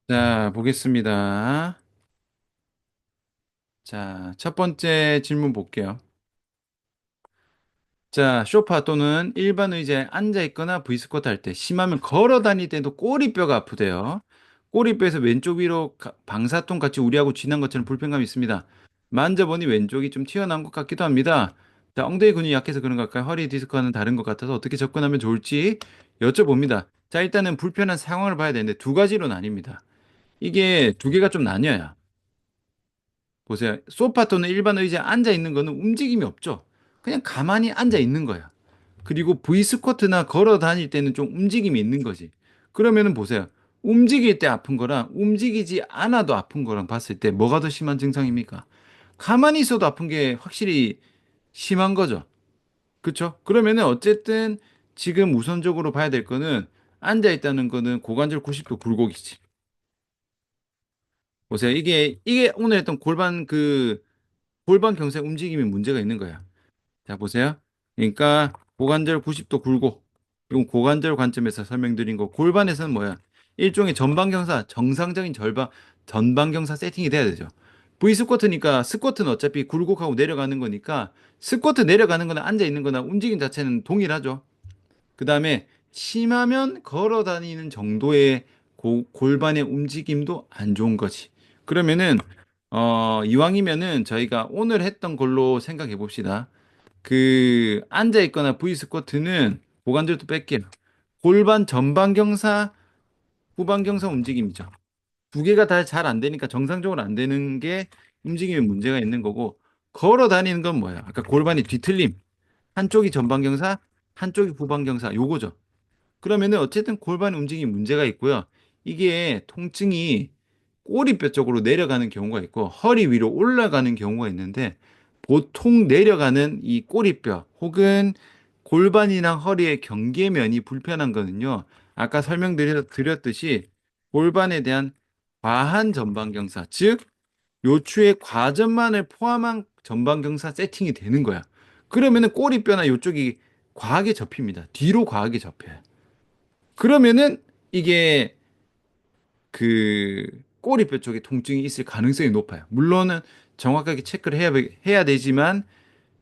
자, 보겠습니다. 자, 첫 번째 질문 볼게요. 자, 소파 또는 일반 의자에 앉아 있거나 V스쿼트 할 때, 심하면 걸어 다닐 때도 꼬리뼈가 아프대요. 꼬리뼈에서 왼쪽 위로 방사통 같이 우리하고 지난 것처럼 불편감이 있습니다. 만져보니 왼쪽이 좀 튀어나온 것 같기도 합니다. 자, 엉덩이 근육이 약해서 그런 걸까요? 허리 디스크와는 다른 것 같아서 어떻게 접근하면 좋을지 여쭤봅니다. 자, 일단은 불편한 상황을 봐야 되는데 두 가지로 나뉩니다. 이게 두 개가 좀 나뉘어요. 보세요. 소파 또는 일반 의자에 앉아 있는 거는 움직임이 없죠. 그냥 가만히 앉아 있는 거야. 그리고 V 스쿼트나 걸어 다닐 때는 좀 움직임이 있는 거지. 그러면은 보세요. 움직일 때 아픈 거랑 움직이지 않아도 아픈 거랑 봤을 때 뭐가 더 심한 증상입니까? 가만히 있어도 아픈 게 확실히 심한 거죠. 그렇죠? 그러면은 어쨌든 지금 우선적으로 봐야 될 거는 앉아 있다는 거는 고관절 90도 굴곡이지. 보세요. 이게 오늘 했던 골반 경색 움직임에 문제가 있는 거야. 자, 보세요. 그러니까 고관절 90도 굴곡. 이건 고관절 관점에서 설명드린 거. 골반에서는 뭐야? 일종의 전방경사, 정상적인 전방경사 세팅이 돼야 되죠. V 스쿼트니까 스쿼트는 어차피 굴곡하고 내려가는 거니까 스쿼트 내려가는 거나 앉아 있는 거나 움직임 자체는 동일하죠. 그 다음에 심하면 걸어 다니는 정도의 골반의 움직임도 안 좋은 거지. 그러면은 이왕이면은 저희가 오늘 했던 걸로 생각해 봅시다. 그 앉아 있거나 V 스쿼트는 고관절도 뺄게요. 골반 전방 경사, 후방 경사 움직임이죠. 두 개가 다 잘 안 되니까 정상적으로 안 되는 게 움직임에 문제가 있는 거고 걸어 다니는 건 뭐야? 아까 골반이 뒤틀림. 한쪽이 전방 경사, 한쪽이 후방 경사 요거죠. 그러면은 어쨌든 골반 움직임 문제가 있고요. 이게 통증이 꼬리뼈 쪽으로 내려가는 경우가 있고 허리 위로 올라가는 경우가 있는데 보통 내려가는 이 꼬리뼈 혹은 골반이랑 허리의 경계면이 불편한 거는요. 아까 설명드렸듯이 골반에 대한 과한 전방경사, 즉 요추의 과전만을 포함한 전방경사 세팅이 되는 거야. 그러면은 꼬리뼈나 요쪽이 과하게 접힙니다. 뒤로 과하게 접혀요. 그러면은 이게 그 꼬리뼈 쪽에 통증이 있을 가능성이 높아요. 물론은 정확하게 체크를 해야 되지만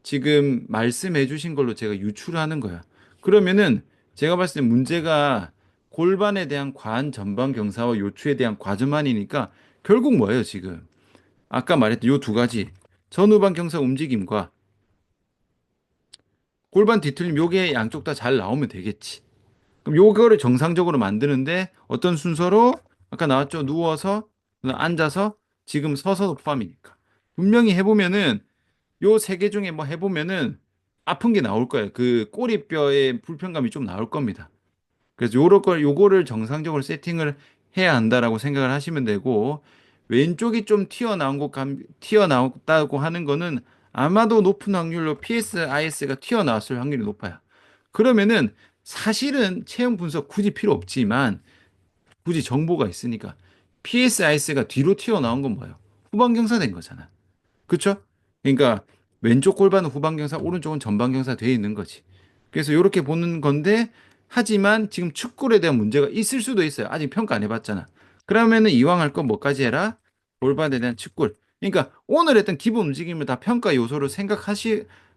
지금 말씀해 주신 걸로 제가 유추를 하는 거야. 그러면은 제가 봤을 때 문제가 골반에 대한 과한 전방 경사와 요추에 대한 과전만이니까 결국 뭐예요, 지금? 아까 말했던 요 두 가지. 전후방 경사 움직임과 골반 뒤틀림 요게 양쪽 다 잘 나오면 되겠지. 그럼 요거를 정상적으로 만드는데 어떤 순서로 아까 나왔죠? 누워서 앉아서 지금 서서도 포함이니까. 분명히 해보면은 요 세 개 중에 뭐 해보면은 아픈 게 나올 거예요. 그 꼬리뼈의 불편감이 좀 나올 겁니다. 그래서 요거를 정상적으로 세팅을 해야 한다라고 생각을 하시면 되고 왼쪽이 좀 튀어나왔다고 하는 거는 아마도 높은 확률로 PSIS가 튀어나왔을 확률이 높아요. 그러면은 사실은 체형 분석 굳이 필요 없지만 굳이 정보가 있으니까 PSIS가 뒤로 튀어나온 건 뭐예요? 후방경사된 거잖아. 그쵸? 그러니까 왼쪽 골반은 후방경사, 오른쪽은 전방경사 되어 있는 거지. 그래서 이렇게 보는 건데 하지만 지금 축구에 대한 문제가 있을 수도 있어요. 아직 평가 안 해봤잖아. 그러면은 이왕 할 건 뭐까지 해라? 골반에 대한 축구. 그러니까 오늘 했던 기본 움직임을 다 평가 요소로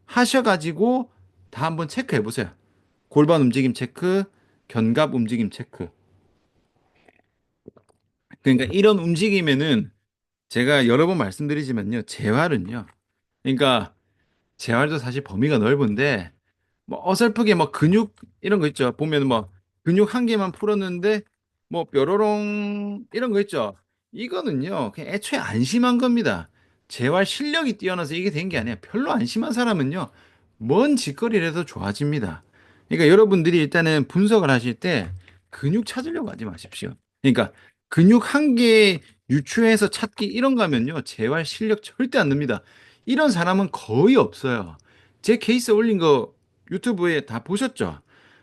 하셔가지고 다 한번 체크해 보세요. 골반 움직임 체크, 견갑 움직임 체크. 그러니까 이런 움직임에는 제가 여러 번 말씀드리지만요. 재활은요. 그러니까 재활도 사실 범위가 넓은데 뭐 어설프게 뭐 근육 이런 거 있죠. 보면 뭐 근육 한 개만 풀었는데 뭐 뾰로롱 이런 거 있죠. 이거는요. 그냥 애초에 안심한 겁니다. 재활 실력이 뛰어나서 이게 된 게 아니야. 별로 안심한 사람은요. 뭔 짓거리를 해도 좋아집니다. 그러니까 여러분들이 일단은 분석을 하실 때 근육 찾으려고 하지 마십시오. 그러니까 근육 한 개 유추해서 찾기 이런 거 하면요. 재활 실력 절대 안 납니다. 이런 사람은 거의 없어요. 제 케이스 올린 거 유튜브에 다 보셨죠?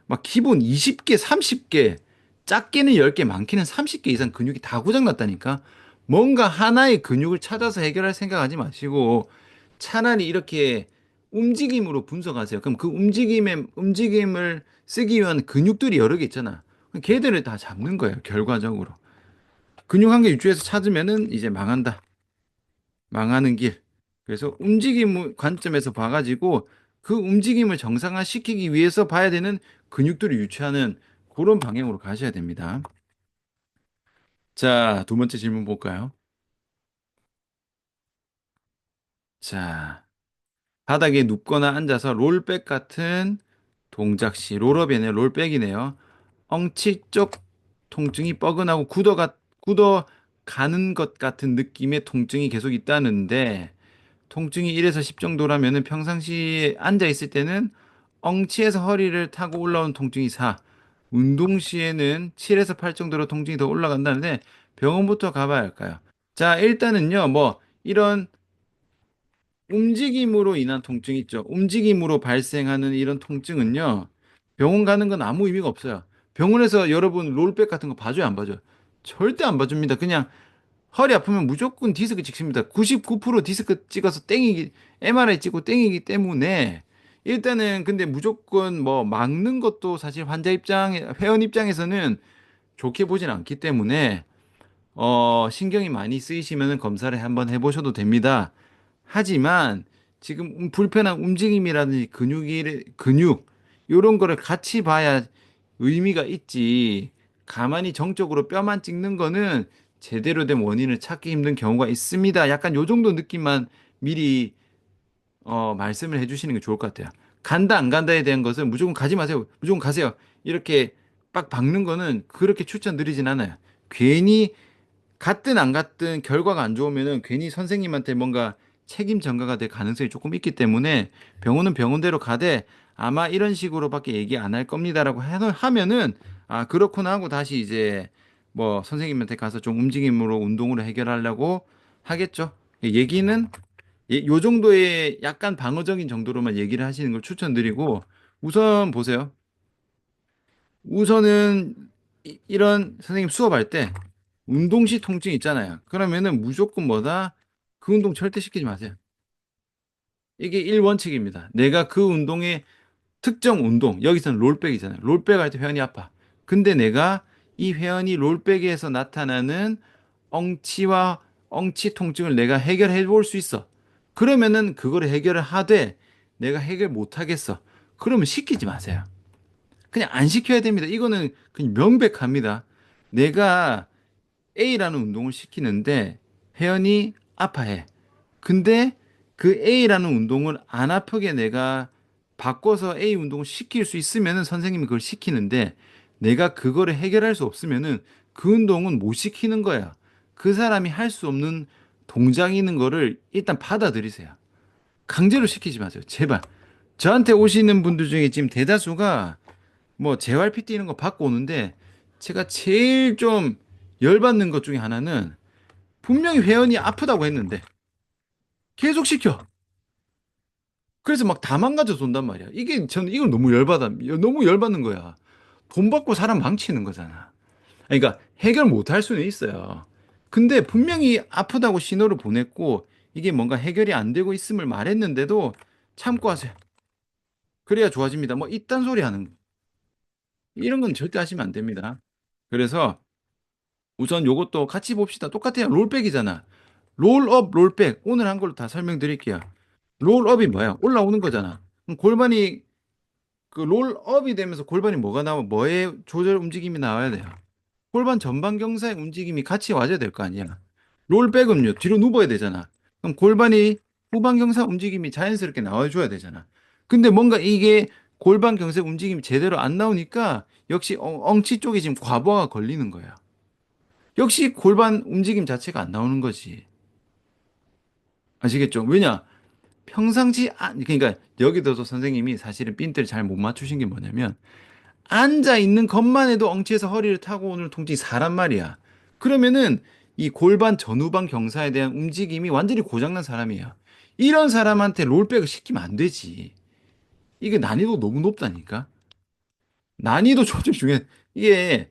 막 기본 20개, 30개, 작게는 10개, 많게는 30개 이상 근육이 다 고장났다니까. 뭔가 하나의 근육을 찾아서 해결할 생각하지 마시고 차라리 이렇게 움직임으로 분석하세요. 그럼 그 움직임을 쓰기 위한 근육들이 여러 개 있잖아. 걔들을 다 잡는 거예요, 결과적으로. 근육 한계 유지해서 찾으면은 이제 망한다. 망하는 길. 그래서 움직임 관점에서 봐가지고 그 움직임을 정상화시키기 위해서 봐야 되는 근육들을 유치하는 그런 방향으로 가셔야 됩니다. 자, 두 번째 질문 볼까요? 자, 바닥에 눕거나 앉아서 롤백 같은 동작 시, 롤업이 아니라 롤백이네요. 엉치 쪽 통증이 뻐근하고 굳어 가는 것 같은 느낌의 통증이 계속 있다는데, 통증이 1에서 10 정도라면은 평상시에 앉아 있을 때는 엉치에서 허리를 타고 올라온 통증이 4, 운동 시에는 7에서 8 정도로 통증이 더 올라간다는데 병원부터 가봐야 할까요? 자, 일단은요, 뭐 이런 움직임으로 인한 통증 있죠. 움직임으로 발생하는 이런 통증은요, 병원 가는 건 아무 의미가 없어요. 병원에서 여러분 롤백 같은 거 봐줘요, 안 봐줘요? 절대 안 봐줍니다. 그냥 허리 아프면 무조건 디스크 찍습니다. 99% 디스크 찍어서 땡이기, MRI 찍고 땡이기 때문에 일단은 근데 무조건 뭐 막는 것도 사실 회원 입장에서는 좋게 보진 않기 때문에 신경이 많이 쓰이시면 검사를 한번 해보셔도 됩니다. 하지만 지금 불편한 움직임이라든지 근육 이런 거를 같이 봐야 의미가 있지. 가만히 정적으로 뼈만 찍는 거는 제대로 된 원인을 찾기 힘든 경우가 있습니다. 약간 요 정도 느낌만 미리 말씀을 해주시는 게 좋을 것 같아요. 간다 안 간다에 대한 것은 무조건 가지 마세요. 무조건 가세요. 이렇게 빡 박는 거는 그렇게 추천드리진 않아요. 괜히 갔든 안 갔든 결과가 안 좋으면은 괜히 선생님한테 뭔가 책임 전가가 될 가능성이 조금 있기 때문에 병원은 병원대로 가되 아마 이런 식으로밖에 얘기 안 할 겁니다라고 하면은 아 그렇구나 하고 다시 이제 뭐 선생님한테 가서 좀 움직임으로 운동으로 해결하려고 하겠죠. 얘기는 요 정도의 약간 방어적인 정도로만 얘기를 하시는 걸 추천드리고 우선 보세요. 우선은 이런 선생님 수업할 때 운동 시 통증 있잖아요. 그러면은 무조건 뭐다? 그 운동 절대 시키지 마세요. 이게 1원칙입니다. 내가 그 운동의 특정 운동, 여기서는 롤백이잖아요. 롤백 할 때 회원이 아파. 근데 내가 이 회원이 롤백에서 나타나는 엉치와 엉치 통증을 내가 해결해 볼 수 있어. 그러면은 그거를 해결을 하되 내가 해결 못 하겠어. 그러면 시키지 마세요. 그냥 안 시켜야 됩니다. 이거는 그냥 명백합니다. 내가 A라는 운동을 시키는데 회원이 아파해. 근데 그 A라는 운동을 안 아프게 내가 바꿔서 A 운동을 시킬 수 있으면은 선생님이 그걸 시키는데 내가 그거를 해결할 수 없으면은 그 운동은 못 시키는 거야. 그 사람이 할 수 없는 동작이 있는 거를 일단 받아들이세요. 강제로 시키지 마세요. 제발. 저한테 오시는 분들 중에 지금 대다수가 뭐 재활 PT 이런 거 받고 오는데 제가 제일 좀 열받는 것 중에 하나는 분명히 회원이 아프다고 했는데 계속 시켜. 그래서 막 다 망가져서 온단 말이야. 이게 저는 이걸 너무 열받는 거야. 돈 받고 사람 망치는 거잖아. 그러니까 해결 못 할 수는 있어요. 근데 분명히 아프다고 신호를 보냈고 이게 뭔가 해결이 안 되고 있음을 말했는데도 참고 하세요. 그래야 좋아집니다. 뭐 이딴 소리 하는 거. 이런 건 절대 하시면 안 됩니다. 그래서 우선 요것도 같이 봅시다. 똑같아요. 롤백이잖아. 롤업, 롤백. 오늘 한 걸로 다 설명드릴게요. 롤업이 뭐야? 올라오는 거잖아. 그럼 골반이 그 롤업이 되면서 골반이 뭐가 나와? 뭐의 조절 움직임이 나와야 돼요? 골반 전방 경사의 움직임이 같이 와줘야 될 거 아니야. 롤백은요, 뒤로 눕어야 되잖아. 그럼 골반이 후방 경사 움직임이 자연스럽게 나와줘야 되잖아. 근데 뭔가 이게 골반 경사 움직임이 제대로 안 나오니까 역시 엉치 쪽에 지금 과부하가 걸리는 거야. 역시 골반 움직임 자체가 안 나오는 거지. 아시겠죠? 왜냐? 그러니까 여기서도 선생님이 사실은 핀트를 잘 못 맞추신 게 뭐냐면 앉아 있는 것만 해도 엉치에서 허리를 타고 오는 통증이 사란 말이야. 그러면은 이 골반 전후방 경사에 대한 움직임이 완전히 고장난 사람이야. 이런 사람한테 롤백을 시키면 안 되지. 이게 난이도 너무 높다니까. 난이도 조절 중에 이게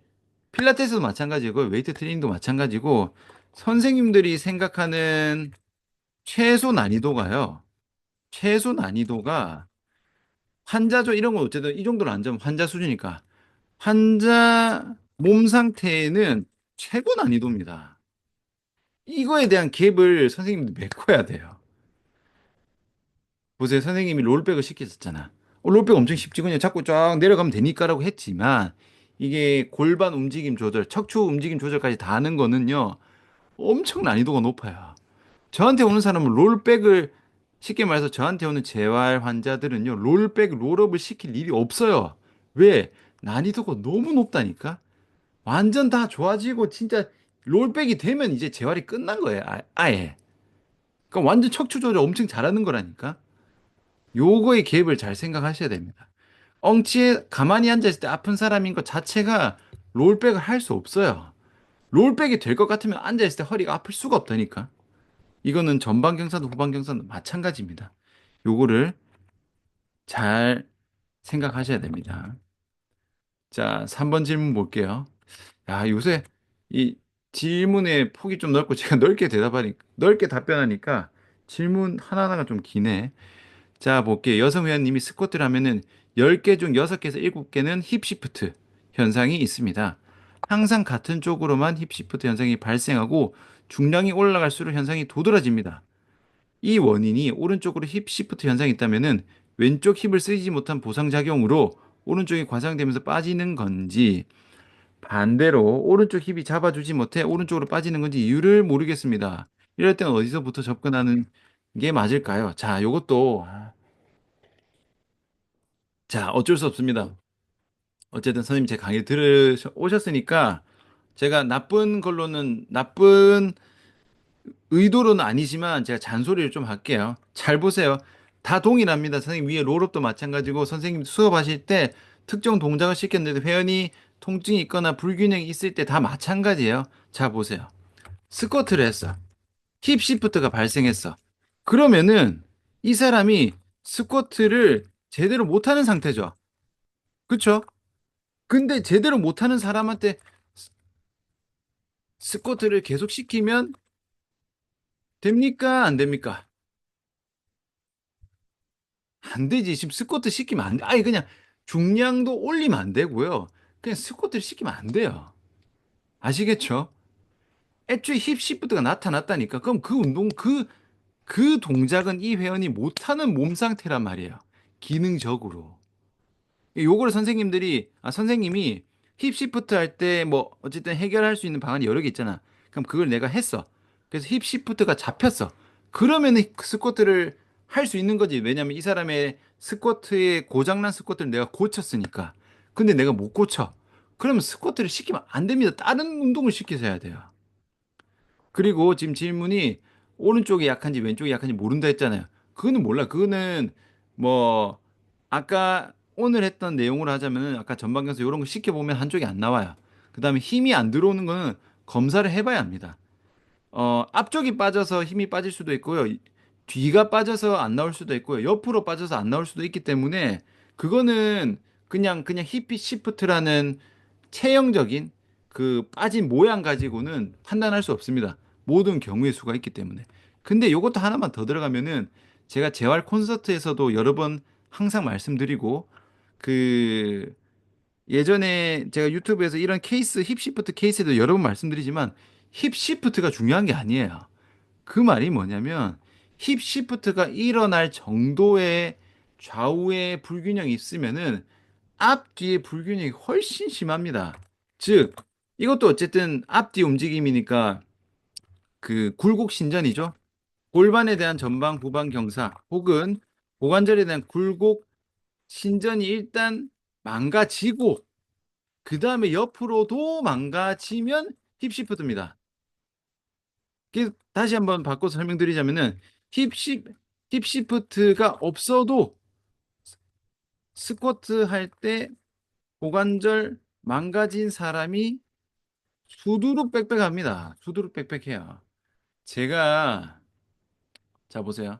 필라테스도 마찬가지고 웨이트 트레이닝도 마찬가지고 선생님들이 생각하는 최소 난이도가요. 최소 난이도가 환자죠. 이런 건 어쨌든 이 정도는 안 되면 환자 수준이니까. 환자 몸 상태는 최고 난이도입니다. 이거에 대한 갭을 선생님도 메꿔야 돼요. 보세요. 선생님이 롤백을 시켰었잖아. 롤백 엄청 쉽지. 그냥 자꾸 쫙 내려가면 되니까라고 했지만 이게 골반 움직임 조절, 척추 움직임 조절까지 다 하는 거는요. 엄청 난이도가 높아요. 저한테 오는 사람은 롤백을 쉽게 말해서 저한테 오는 재활 환자들은요. 롤백, 롤업을 시킬 일이 없어요. 왜? 난이도가 너무 높다니까. 완전 다 좋아지고 진짜 롤백이 되면 이제 재활이 끝난 거예요. 아예. 그러니까 완전 척추 조절 엄청 잘하는 거라니까. 요거의 갭을 잘 생각하셔야 됩니다. 엉치에 가만히 앉아있을 때 아픈 사람인 것 자체가 롤백을 할 수 없어요. 롤백이 될 것 같으면 앉아있을 때 허리가 아플 수가 없다니까. 이거는 전방 경사도 후방 경사도 마찬가지입니다. 요거를 잘 생각하셔야 됩니다. 자, 3번 질문 볼게요. 야, 요새 이 질문의 폭이 좀 넓고 제가 넓게 답변하니까 질문 하나하나가 좀 기네. 자, 볼게요. 여성 회원님이 스쿼트를 하면은 10개 중 6개에서 7개는 힙시프트 현상이 있습니다. 항상 같은 쪽으로만 힙시프트 현상이 발생하고 중량이 올라갈수록 현상이 도드라집니다. 이 원인이 오른쪽으로 힙시프트 현상이 있다면은 왼쪽 힙을 쓰지 못한 보상작용으로 오른쪽이 과상되면서 빠지는 건지 반대로 오른쪽 힙이 잡아주지 못해 오른쪽으로 빠지는 건지 이유를 모르겠습니다. 이럴 때는 어디서부터 접근하는 게 맞을까요? 자, 요것도 자, 어쩔 수 없습니다. 어쨌든 선생님 제 강의 오셨으니까 제가 나쁜 의도로는 아니지만 제가 잔소리를 좀 할게요. 잘 보세요. 다 동일합니다. 선생님 위에 롤업도 마찬가지고 선생님 수업하실 때 특정 동작을 시켰는데 회원이 통증이 있거나 불균형이 있을 때 다 마찬가지예요. 자, 보세요. 스쿼트를 했어. 힙 시프트가 발생했어. 그러면은 이 사람이 스쿼트를 제대로 못하는 상태죠. 그쵸? 근데 제대로 못하는 사람한테 스쿼트를 계속 시키면 됩니까? 안 됩니까? 안 되지. 지금 스쿼트 시키면 안 돼. 아니, 그냥 중량도 올리면 안 되고요. 그냥 스쿼트를 시키면 안 돼요. 아시겠죠? 애초에 힙 시프트가 나타났다니까. 그럼 그 동작은 이 회원이 못하는 몸 상태란 말이에요. 기능적으로. 요거를 선생님이 힙 시프트 할 때 뭐 어쨌든 해결할 수 있는 방안이 여러 개 있잖아. 그럼 그걸 내가 했어. 그래서 힙 시프트가 잡혔어. 그러면은 스쿼트를 할 수 있는 거지. 왜냐면 이 사람의 스쿼트의 고장난 스쿼트를 내가 고쳤으니까. 근데 내가 못 고쳐. 그러면 스쿼트를 시키면 안 됩니다. 다른 운동을 시켜서 해야 돼요. 그리고 지금 질문이 오른쪽이 약한지 왼쪽이 약한지 모른다 했잖아요. 그거는 몰라. 그거는 뭐 아까 오늘 했던 내용으로 하자면은 아까 전방에서 이런 거 시켜보면 한쪽이 안 나와요. 그다음에 힘이 안 들어오는 거는 검사를 해봐야 합니다. 앞쪽이 빠져서 힘이 빠질 수도 있고요. 뒤가 빠져서 안 나올 수도 있고요. 옆으로 빠져서 안 나올 수도 있기 때문에 그거는 그냥 힙 시프트라는 체형적인 그 빠진 모양 가지고는 판단할 수 없습니다. 모든 경우의 수가 있기 때문에. 근데 이것도 하나만 더 들어가면은 제가 재활 콘서트에서도 여러 번 항상 말씀드리고 그 예전에 제가 유튜브에서 이런 케이스 힙시프트 케이스에도 여러 번 말씀드리지만 힙시프트가 중요한 게 아니에요. 그 말이 뭐냐면 힙시프트가 일어날 정도의 좌우의 불균형이 있으면은 앞뒤의 불균형이 훨씬 심합니다. 즉, 이것도 어쨌든 앞뒤 움직임이니까 그 굴곡 신전이죠. 골반에 대한 전방, 후방 경사 혹은 고관절에 대한 굴곡 신전이 일단 망가지고 그 다음에 옆으로도 망가지면 힙시프트입니다. 다시 한번 바꿔서 설명드리자면은 힙시, 힙시프트가 없어도 스쿼트 할 때 고관절 망가진 사람이 수두룩 빽빽합니다. 수두룩 빽빽해요. 제가 자 보세요.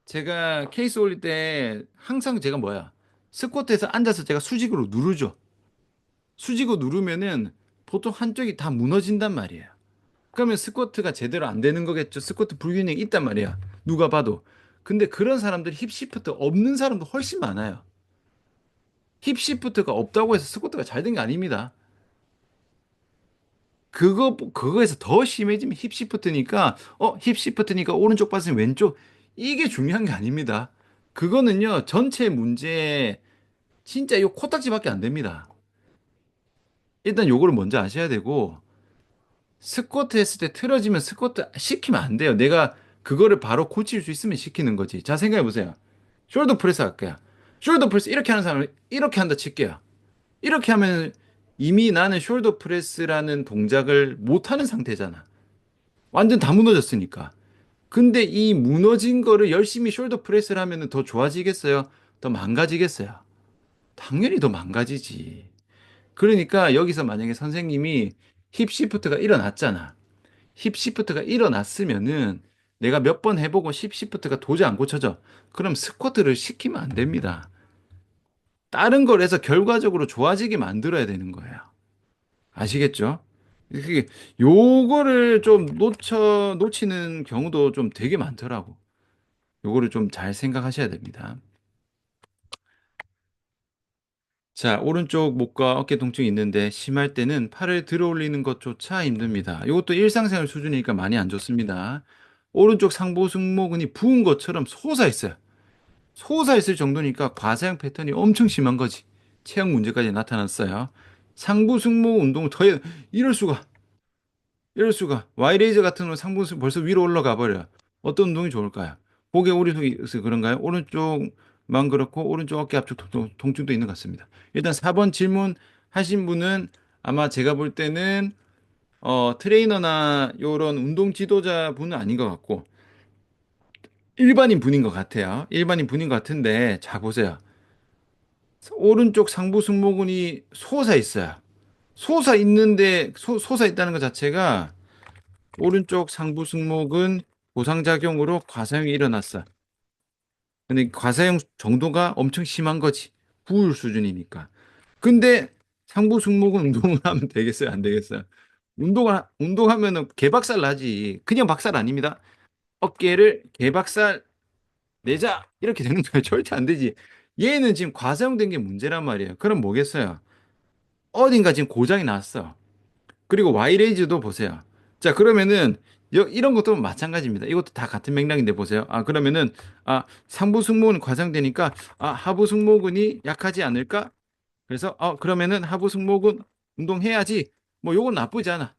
제가 케이스 올릴 때 항상 제가 뭐야? 스쿼트에서 앉아서 제가 수직으로 누르죠. 수직으로 누르면은 보통 한쪽이 다 무너진단 말이에요. 그러면 스쿼트가 제대로 안 되는 거겠죠. 스쿼트 불균형이 있단 말이야. 누가 봐도. 근데 그런 사람들이 힙 시프트 없는 사람도 훨씬 많아요. 힙 시프트가 없다고 해서 스쿼트가 잘 된 게 아닙니다. 그거에서 더 심해지면 힙시프트니까, 힙시프트니까 오른쪽 빠지면 왼쪽. 이게 중요한 게 아닙니다. 그거는요, 전체 문제, 진짜 요 코딱지밖에 안 됩니다. 일단 요거를 먼저 아셔야 되고, 스쿼트 했을 때 틀어지면 스쿼트 시키면 안 돼요. 내가 그거를 바로 고칠 수 있으면 시키는 거지. 자, 생각해 보세요. 숄더 프레스 할게요. 숄더 프레스 이렇게 하는 사람을 이렇게 한다 칠게요. 이렇게 하면 이미 나는 숄더 프레스라는 동작을 못 하는 상태잖아. 완전 다 무너졌으니까. 근데 이 무너진 거를 열심히 숄더 프레스를 하면 더 좋아지겠어요? 더 망가지겠어요? 당연히 더 망가지지. 그러니까 여기서 만약에 선생님이 힙 시프트가 일어났잖아. 힙 시프트가 일어났으면은 내가 몇 번 해보고 힙 시프트가 도저히 안 고쳐져. 그럼 스쿼트를 시키면 안 됩니다. 다른 걸 해서 결과적으로 좋아지게 만들어야 되는 거예요. 아시겠죠? 그게 요거를 좀 놓치는 경우도 좀 되게 많더라고. 요거를 좀 잘 생각하셔야 됩니다. 자, 오른쪽 목과 어깨 통증이 있는데 심할 때는 팔을 들어 올리는 것조차 힘듭니다. 이것도 일상생활 수준이니까 많이 안 좋습니다. 오른쪽 상부 승모근이 부은 것처럼 솟아있어요. 솟아있을 정도니까 과사형 패턴이 엄청 심한 거지. 체형 문제까지 나타났어요. 상부 승모 운동을 이럴 수가. 이럴 수가. 와이레이저 같은 건 상부 벌써 위로 올라가 버려요. 어떤 운동이 좋을까요? 고개 오리속이 있어서 그런가요? 오른쪽만 그렇고 오른쪽 어깨 앞쪽 통증도 있는 것 같습니다. 일단 4번 질문 하신 분은 아마 제가 볼 때는 트레이너나 요런 운동 지도자 분은 아닌 것 같고 일반인 분인 것 같아요. 일반인 분인 것 같은데 자 보세요. 오른쪽 상부 승모근이 솟아 있어요. 솟아 있는데 솟아 있다는 것 자체가 오른쪽 상부 승모근 보상작용으로 과사형이 일어났어. 근데 과사형 정도가 엄청 심한 거지. 부을 수준이니까. 근데 상부 승모근 운동을 하면 되겠어요? 안 되겠어요? 운동하면은 개박살 나지. 그냥 박살 아닙니다. 어깨를 개박살 내자. 이렇게 되는 거예요. 절대 안 되지. 얘는 지금 과사형된 게 문제란 말이에요. 그럼 뭐겠어요? 어딘가 지금 고장이 났어. 그리고 와이레이즈도 보세요. 자, 그러면은 이런 것도 마찬가지입니다. 이것도 다 같은 맥락인데 보세요. 그러면은 상부 승모근 과장되니까 하부 승모근이 약하지 않을까? 그래서 그러면은 하부 승모근 운동해야지. 뭐 요건 나쁘지 않아.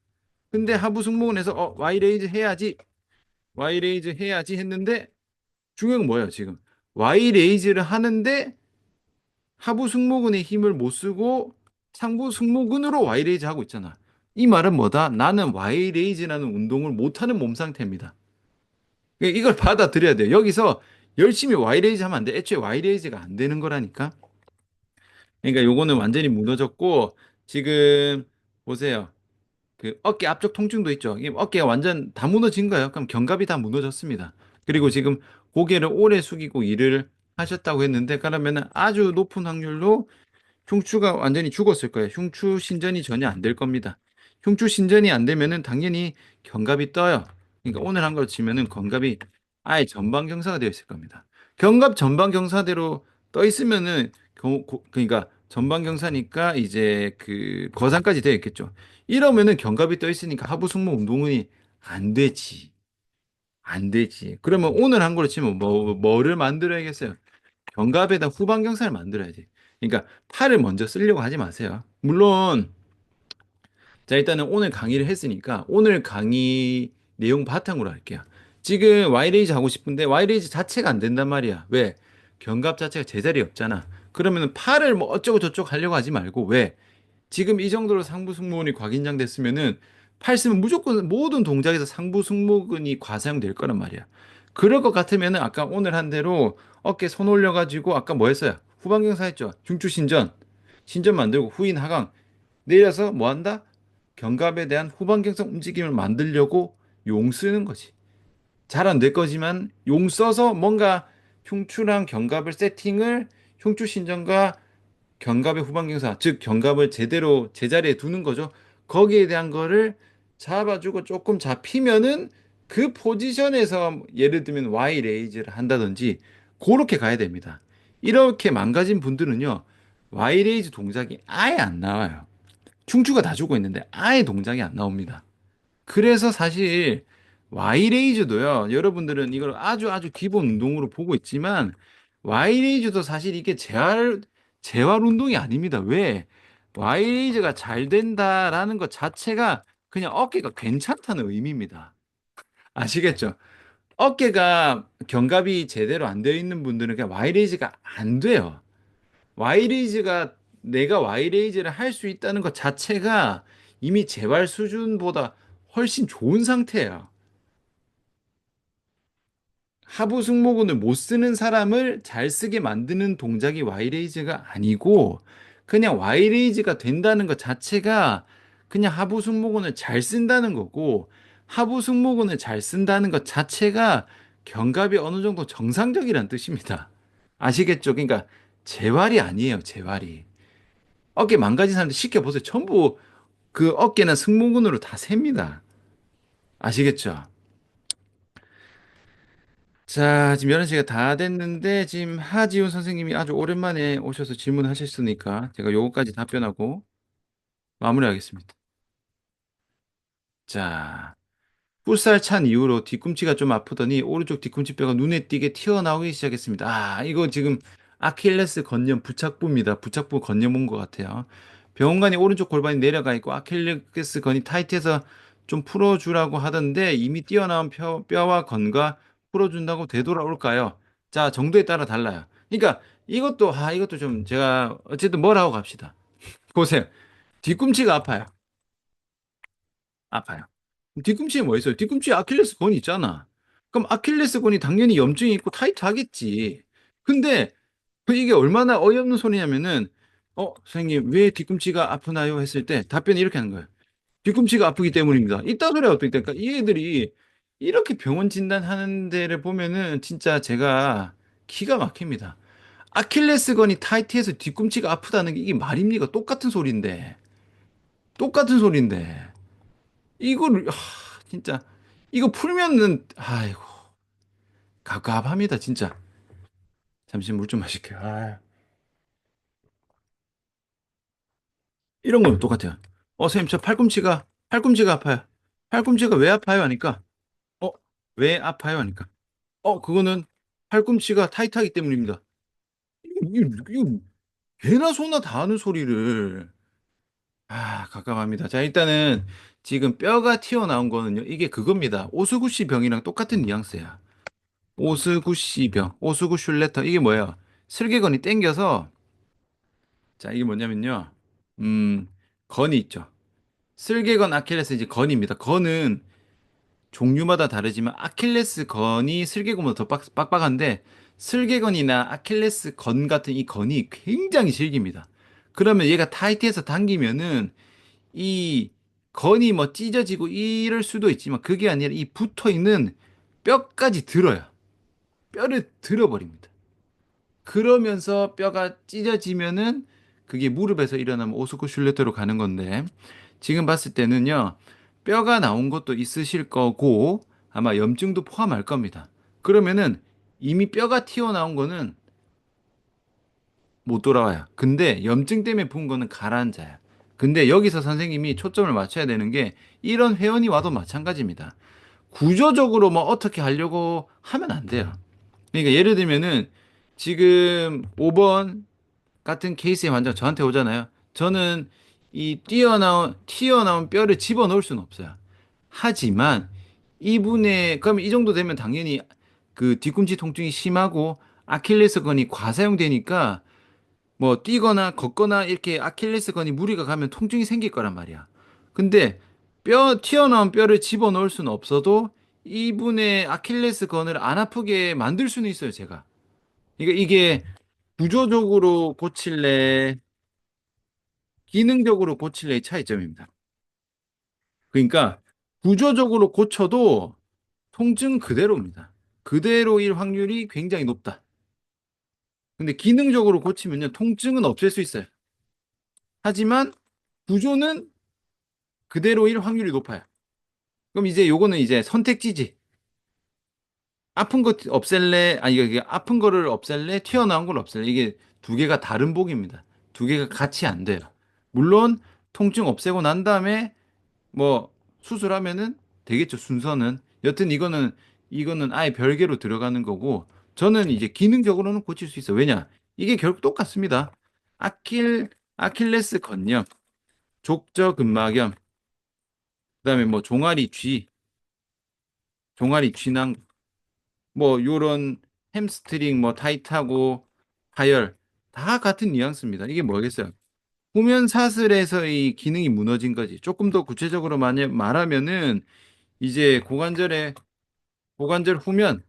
근데 하부 승모근에서 와이레이즈 해야지. 와이레이즈 해야지 했는데 중요한 건 뭐예요, 지금? 와이레이즈를 하는데 하부 승모근의 힘을 못 쓰고 상부 승모근으로 와이레이즈 하고 있잖아. 이 말은 뭐다? 나는 와이레이즈라는 운동을 못하는 몸 상태입니다. 이걸 받아들여야 돼요. 여기서 열심히 와이레이즈 하면 안 돼. 애초에 와이레이즈가 안 되는 거라니까. 그러니까 요거는 완전히 무너졌고 지금 보세요. 그 어깨 앞쪽 통증도 있죠. 이 어깨가 완전 다 무너진 거예요. 그럼 견갑이 다 무너졌습니다. 그리고 지금 고개를 오래 숙이고 일을 하셨다고 했는데 그러면은 아주 높은 확률로 흉추가 완전히 죽었을 거예요. 흉추 신전이 전혀 안 될 겁니다. 흉추 신전이 안 되면은 당연히 견갑이 떠요. 그러니까 오늘 한 걸 치면은 견갑이 아예 전방 경사가 되어 있을 겁니다. 견갑 전방 경사대로 떠 있으면은 그러니까 전방 경사니까 이제 그 거상까지 되어 있겠죠. 이러면은 견갑이 떠 있으니까 하부 승모 운동이 안 되지. 안 되지. 그러면 오늘 한 걸로 치면 뭐를 만들어야겠어요? 견갑에다 후방 경사를 만들어야지. 그러니까 팔을 먼저 쓰려고 하지 마세요. 물론 자 일단은 오늘 강의를 했으니까 오늘 강의 내용 바탕으로 할게요. 지금 와이레이즈 하고 싶은데 와이레이즈 자체가 안 된단 말이야. 왜? 견갑 자체가 제자리에 없잖아. 그러면 팔을 뭐 어쩌고 저쩌고 하려고 하지 말고 왜? 지금 이 정도로 상부 승모근이 과긴장됐으면은 팔 쓰면 무조건 모든 동작에서 상부 승모근이 과사용될 거란 말이야. 그럴 것 같으면은 아까 오늘 한 대로 어깨 손 올려가지고 아까 뭐 했어요? 후방경사 했죠. 중추 신전. 신전 만들고 후인 하강. 내려서 뭐 한다? 견갑에 대한 후방경사 움직임을 만들려고 용 쓰는 거지. 잘 안 될 거지만 용 써서 뭔가 흉추랑 견갑을 세팅을 흉추 신전과 견갑의 후방경사, 즉 견갑을 제대로 제자리에 두는 거죠. 거기에 대한 거를 잡아주고 조금 잡히면은 그 포지션에서 예를 들면 Y 레이즈를 한다든지 그렇게 가야 됩니다. 이렇게 망가진 분들은요. Y 레이즈 동작이 아예 안 나와요. 충추가 다 죽어 있는데 아예 동작이 안 나옵니다. 그래서 사실 와이레이즈도요. 여러분들은 이걸 아주 아주 기본 운동으로 보고 있지만 와이레이즈도 사실 이게 재활 운동이 아닙니다. 왜? 와이레이즈가 잘 된다라는 것 자체가 그냥 어깨가 괜찮다는 의미입니다. 아시겠죠? 어깨가 견갑이 제대로 안 되어 있는 분들은 그냥 와이레이즈가 안 돼요. 와이레이즈가 내가 와이레이즈를 할 수 있다는 것 자체가 이미 재활 수준보다 훨씬 좋은 상태예요. 하부 승모근을 못 쓰는 사람을 잘 쓰게 만드는 동작이 와이레이즈가 아니고 그냥 와이레이즈가 된다는 것 자체가 그냥 하부 승모근을 잘 쓴다는 거고 하부 승모근을 잘 쓴다는 것 자체가 견갑이 어느 정도 정상적이란 뜻입니다. 아시겠죠? 그러니까 재활이 아니에요, 재활이. 어깨 망가진 사람들 쉽게 보세요. 전부 그 어깨는 승모근으로 다 셉니다. 아시겠죠? 자, 지금 11시가 다 됐는데, 지금 하지훈 선생님이 아주 오랜만에 오셔서 질문하셨으니까, 제가 요거까지 답변하고 마무리하겠습니다. 자, 풋살 찬 이후로 뒤꿈치가 좀 아프더니, 오른쪽 뒤꿈치뼈가 눈에 띄게 튀어나오기 시작했습니다. 아, 이거 지금 아킬레스 건염 부착부입니다. 부착부 건염 온 것 같아요. 병원간이 오른쪽 골반이 내려가 있고, 아킬레스 건이 타이트해서 좀 풀어주라고 하던데, 이미 뛰어나온 뼈와 건과 풀어준다고 되돌아올까요? 자, 정도에 따라 달라요. 그러니까 이것도 좀 제가 어쨌든 뭘 하고 갑시다. 보세요. 뒤꿈치가 아파요. 아파요. 뒤꿈치에 뭐 있어요? 뒤꿈치에 아킬레스 건이 있잖아. 그럼 아킬레스 건이 당연히 염증이 있고 타이트하겠지. 근데 이게 얼마나 어이없는 소리냐면은, 선생님, 왜 뒤꿈치가 아프나요? 했을 때 답변이 이렇게 하는 거예요. 뒤꿈치가 아프기 때문입니다. 이딴 소리가 어떻게 될까? 이 애들이 이렇게 병원 진단하는 데를 보면은 진짜 제가 기가 막힙니다. 아킬레스건이 타이트해서 뒤꿈치가 아프다는 게 이게 말입니까? 똑같은 소리인데. 똑같은 소리인데. 이거를, 진짜. 이거 풀면은, 아이고, 갑갑합니다, 진짜. 잠시 물 좀 마실게요. 이런 건 똑같아요. 선생님, 저 팔꿈치가 아파요. 팔꿈치가 왜 아파요? 하니까, 어, 왜 아파요? 하니까, 그거는 팔꿈치가 타이트하기 때문입니다. 이거 개나 소나 다 하는 소리를. 갑갑합니다. 자, 일단은 지금 뼈가 튀어나온 거는요, 이게 그겁니다. 오스구시 병이랑 똑같은 뉘앙스야. 오스구시 병, 오스구 슐레터. 이게 뭐예요? 슬개건이 땡겨서, 자, 이게 뭐냐면요, 음, 건이 있죠. 슬개건, 아킬레스 이제 건입니다. 건은 종류마다 다르지만 아킬레스 건이 슬개건보다 더 빡빡한데 슬개건이나 아킬레스 건 같은 이 건이 굉장히 질깁니다. 그러면 얘가 타이트해서 당기면은 이 건이 뭐 찢어지고 이럴 수도 있지만 그게 아니라 이 붙어 있는 뼈까지 들어요. 뼈를 들어버립니다. 그러면서 뼈가 찢어지면은 그게 무릎에서 일어나면 오스쿠슐레터로 가는 건데 지금 봤을 때는요 뼈가 나온 것도 있으실 거고 아마 염증도 포함할 겁니다. 그러면은 이미 뼈가 튀어나온 거는 못 돌아와요. 근데 염증 때문에 부은 거는 가라앉아요. 근데 여기서 선생님이 초점을 맞춰야 되는 게 이런 회원이 와도 마찬가지입니다. 구조적으로 뭐 어떻게 하려고 하면 안 돼요. 그러니까 예를 들면은 지금 5번 같은 케이스의 환자 저한테 오잖아요. 저는 이 튀어나온 뼈를 집어넣을 수는 없어요. 하지만 그럼 이 정도 되면 당연히 그 뒤꿈치 통증이 심하고 아킬레스건이 과사용되니까 뭐 뛰거나 걷거나 이렇게 아킬레스건이 무리가 가면 통증이 생길 거란 말이야. 근데 튀어나온 뼈를 집어넣을 수는 없어도 이분의 아킬레스건을 안 아프게 만들 수는 있어요, 제가. 이게 구조적으로 고칠래, 기능적으로 고칠래의 차이점입니다. 그러니까 구조적으로 고쳐도 통증 그대로입니다. 그대로일 확률이 굉장히 높다. 근데 기능적으로 고치면요, 통증은 없앨 수 있어요. 하지만 구조는 그대로일 확률이 높아요. 그럼 이제 요거는 이제 선택지지. 아픈 거 없앨래? 아니, 이게 아픈 거를 없앨래? 튀어나온 걸 없앨래? 이게 두 개가 다른 복입니다. 두 개가 같이 안 돼요. 물론 통증 없애고 난 다음에 뭐 수술하면은 되겠죠, 순서는. 여튼 이거는 아예 별개로 들어가는 거고 저는 이제 기능적으로는 고칠 수 있어요. 왜냐? 이게 결국 똑같습니다. 아킬레스 건염, 족저근막염, 그다음에 뭐 종아리 쥐낭 뭐 요런 햄스트링 뭐 타이트하고 파열 다 같은 뉘앙스입니다. 이게 뭐겠어요? 후면 사슬에서의 기능이 무너진 거지. 조금 더 구체적으로 말하면은 이제 고관절 후면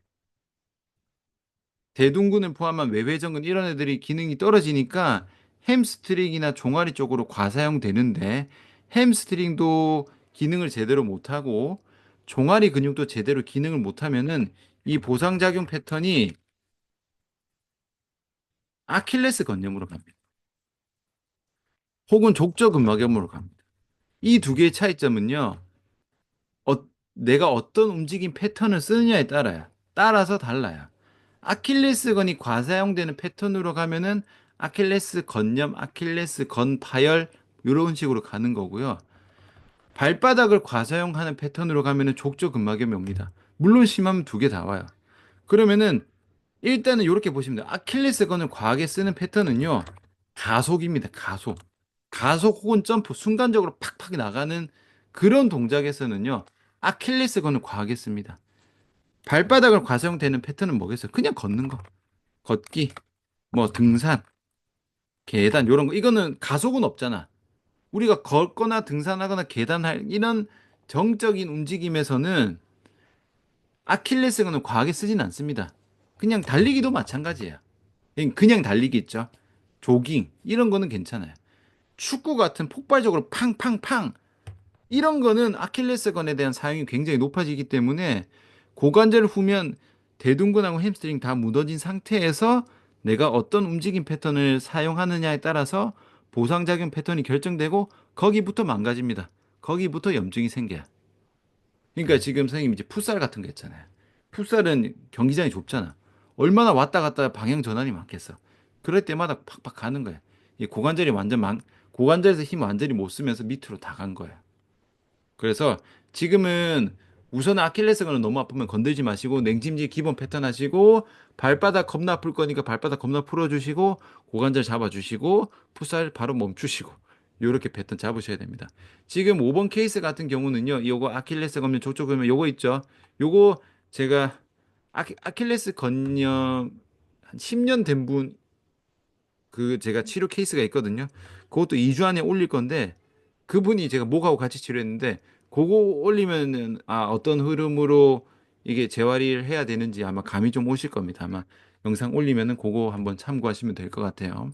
대둔근을 포함한 외회전근 이런 애들이 기능이 떨어지니까 햄스트링이나 종아리 쪽으로 과사용되는데 햄스트링도 기능을 제대로 못하고 종아리 근육도 제대로 기능을 못하면은 이 보상작용 패턴이 아킬레스 건염으로 갑니다. 혹은 족저근막염으로 갑니다. 이 두 개의 차이점은요. 어, 내가 어떤 움직임 패턴을 쓰느냐에 따라서 달라요. 아킬레스건이 과사용되는 패턴으로 가면은 아킬레스 건염, 아킬레스 건 파열 이런 식으로 가는 거고요. 발바닥을 과사용하는 패턴으로 가면은 족저근막염이 옵니다. 물론 심하면 두 개 다 와요. 그러면은 일단은 이렇게 보시면 돼요. 아킬레스건을 과하게 쓰는 패턴은요. 가속입니다. 가속 혹은 점프, 순간적으로 팍팍 나가는 그런 동작에서는요. 아킬레스건을 과하게 씁니다. 발바닥을 과사용되는 패턴은 뭐겠어요? 그냥 걷는 거. 걷기, 뭐 등산, 계단 이런 거. 이거는 가속은 없잖아. 우리가 걷거나 등산하거나 계단할 이런 정적인 움직임에서는 아킬레스건을 과하게 쓰진 않습니다. 그냥 달리기도 마찬가지예요. 그냥 달리기 있죠. 조깅 이런 거는 괜찮아요. 축구 같은 폭발적으로 팡팡팡 이런 거는 아킬레스건에 대한 사용이 굉장히 높아지기 때문에 고관절 후면 대둔근하고 햄스트링 다 무너진 상태에서 내가 어떤 움직임 패턴을 사용하느냐에 따라서 보상작용 패턴이 결정되고 거기부터 망가집니다. 거기부터 염증이 생겨요. 그러니까 지금 선생님 이제 풋살 같은 거 있잖아요. 풋살은 경기장이 좁잖아. 얼마나 왔다 갔다 방향 전환이 많겠어. 그럴 때마다 팍팍 가는 거야. 이 고관절에서 힘 완전히 못 쓰면서 밑으로 다 간 거야. 그래서 지금은 우선 아킬레스건을 너무 아프면 건들지 마시고 냉찜질 기본 패턴 하시고 발바닥 겁나 아플 거니까 발바닥 겁나 풀어주시고 고관절 잡아주시고 풋살 바로 멈추시고 요렇게 패턴 잡으셔야 됩니다. 지금 5번 케이스 같은 경우는요. 요거 아킬레스 건면 족저 건면 요거 있죠. 요거 제가 아킬레스 건염 한 10년 된 분 그 제가 치료 케이스가 있거든요. 그것도 2주 안에 올릴 건데 그분이 제가 목하고 같이 치료했는데 그거 올리면은 어떤 흐름으로 이게 재활을 해야 되는지 아마 감이 좀 오실 겁니다. 아마 영상 올리면은 그거 한번 참고하시면 될 것 같아요.